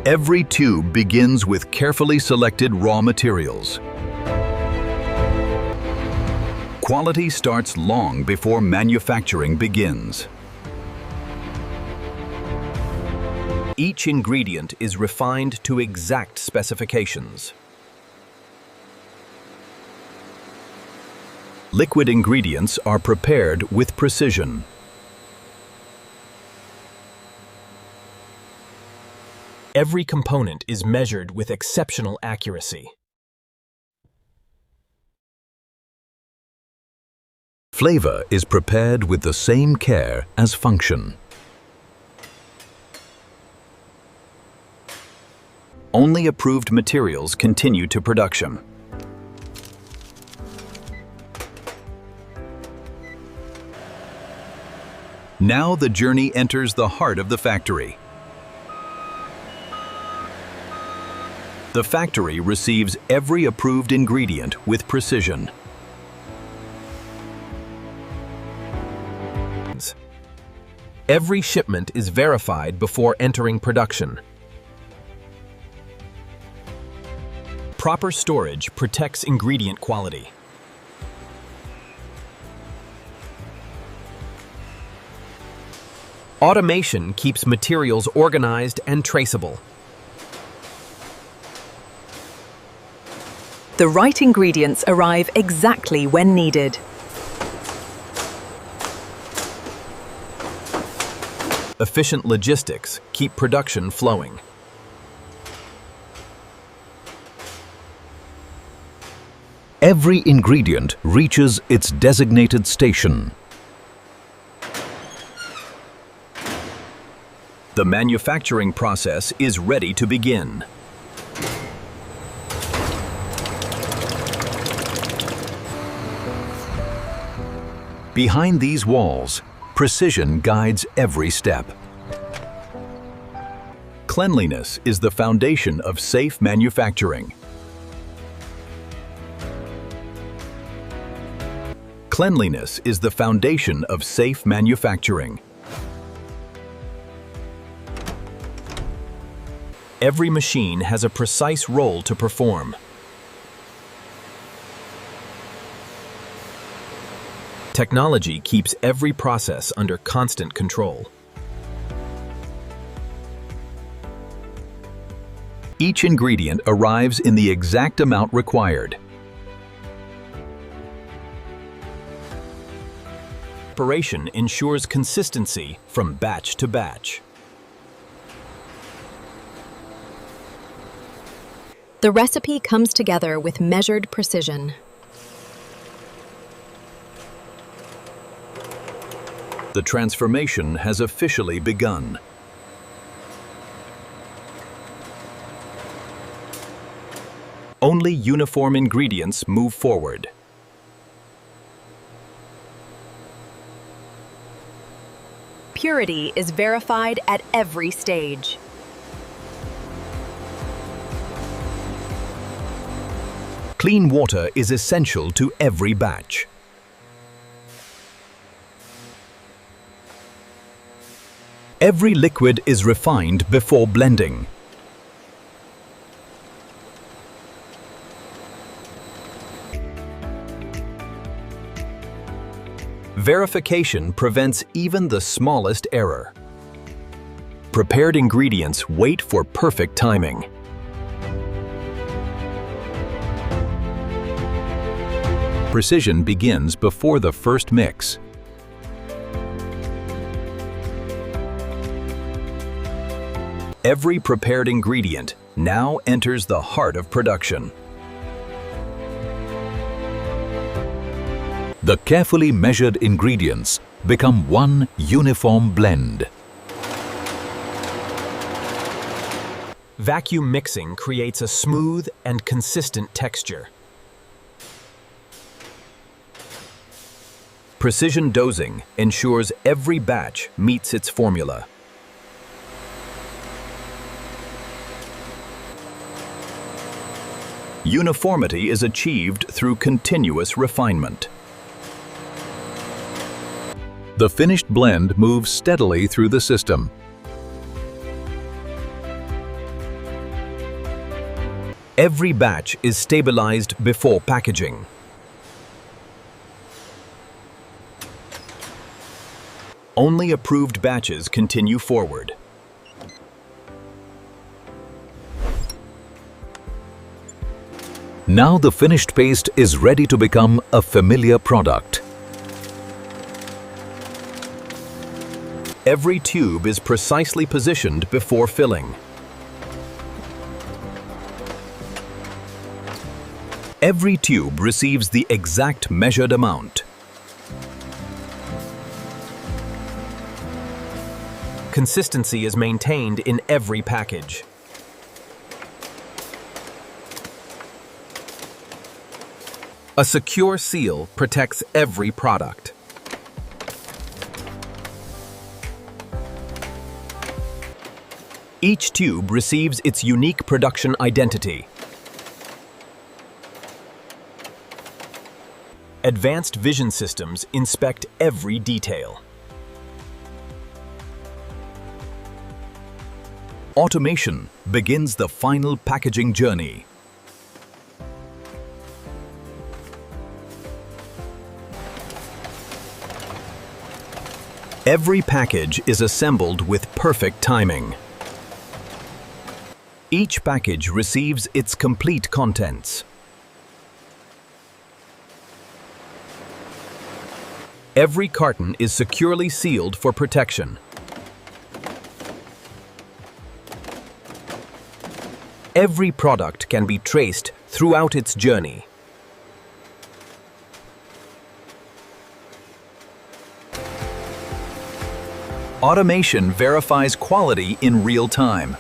Every tube begins with carefully selected raw materials. Quality starts long before manufacturing begins. Each ingredient is refined to exact specifications. Liquid ingredients are prepared with precision. Every component is measured with exceptional accuracy. Flavor is prepared with the same care as function. Only approved materials continue to production. Now the journey enters the heart of the factory. The factory receives every approved ingredient with precision. Every shipment is verified before entering production. Proper storage protects ingredient quality. Automation keeps materials organized and traceable. The right ingredients arrive exactly when needed. Efficient logistics keep production flowing. Every ingredient reaches its designated station. The manufacturing process is ready to begin. Behind these walls, precision guides every step. Cleanliness is the foundation of safe manufacturing. Cleanliness is the foundation of safe manufacturing. Every machine has a precise role to perform. Technology keeps every process under constant control. Each ingredient arrives in the exact amount required. Preparation ensures consistency from batch to batch. The recipe comes together with measured precision. The transformation has officially begun. Only uniform ingredients move forward. Purity is verified at every stage. Clean water is essential to every batch. Every liquid is refined before blending. Verification prevents even the smallest error. Prepared ingredients wait for perfect timing. Precision begins before the first mix. Every prepared ingredient now enters the heart of production. The carefully measured ingredients become one uniform blend. Vacuum mixing creates a smooth and consistent texture. Precision dosing ensures every batch meets its formula. Uniformity is achieved through continuous refinement. The finished blend moves steadily through the system. Every batch is stabilized before packaging. Only approved batches continue forward. Now the finished paste is ready to become a familiar product. Every tube is precisely positioned before filling. Every tube receives the exact measured amount. Consistency is maintained in every package. A secure seal protects every product. Each tube receives its unique production identity. Advanced vision systems inspect every detail. Automation begins the final packaging journey. Every package is assembled with perfect timing. Each package receives its complete contents. Every carton is securely sealed for protection. Every product can be traced throughout its journey. Automation verifies quality in real time.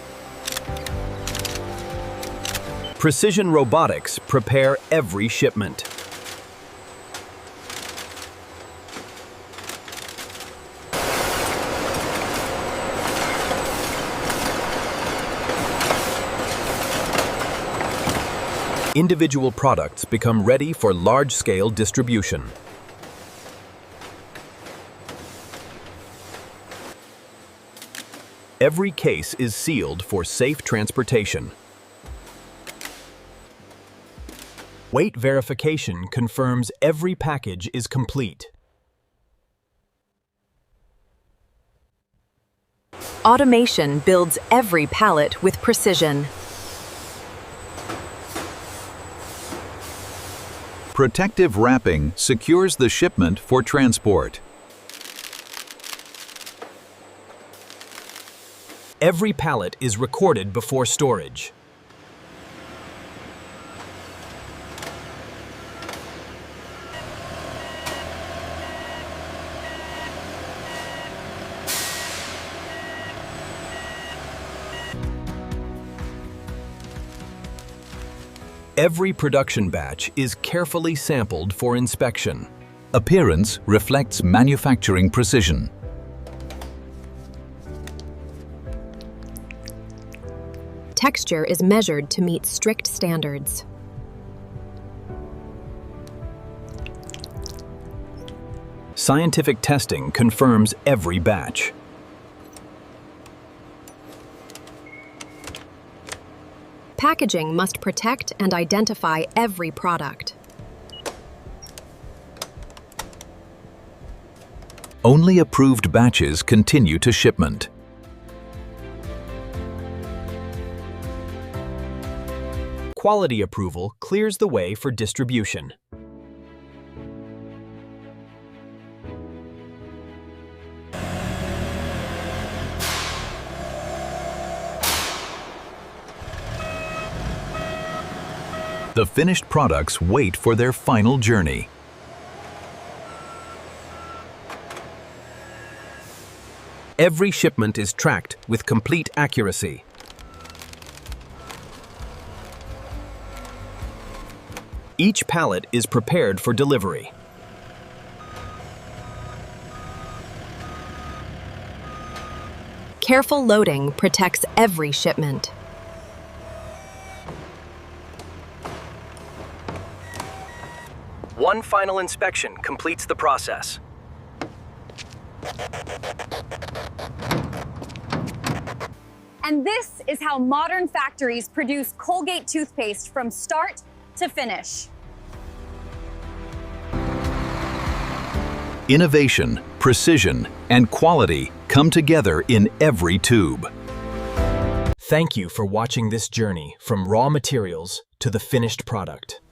Precision robotics prepare every shipment. Individual products become ready for large-scale distribution. Every case is sealed for safe transportation. Weight verification confirms every package is complete. Automation builds every pallet with precision. Protective wrapping secures the shipment for transport. Every pallet is recorded before storage. Every production batch is carefully sampled for inspection. Appearance reflects manufacturing precision. Texture is measured to meet strict standards. Scientific testing confirms every batch. Packaging must protect and identify every product. Only approved batches continue to shipment. Quality approval clears the way for distribution. The finished products wait for their final journey. Every shipment is tracked with complete accuracy. Each pallet is prepared for delivery. Careful loading protects every shipment. One final inspection completes the process. And this is how modern factories produce Colgate toothpaste from start to finish. Innovation, precision, and quality come together in every tube. Thank you for watching this journey from raw materials to the finished product.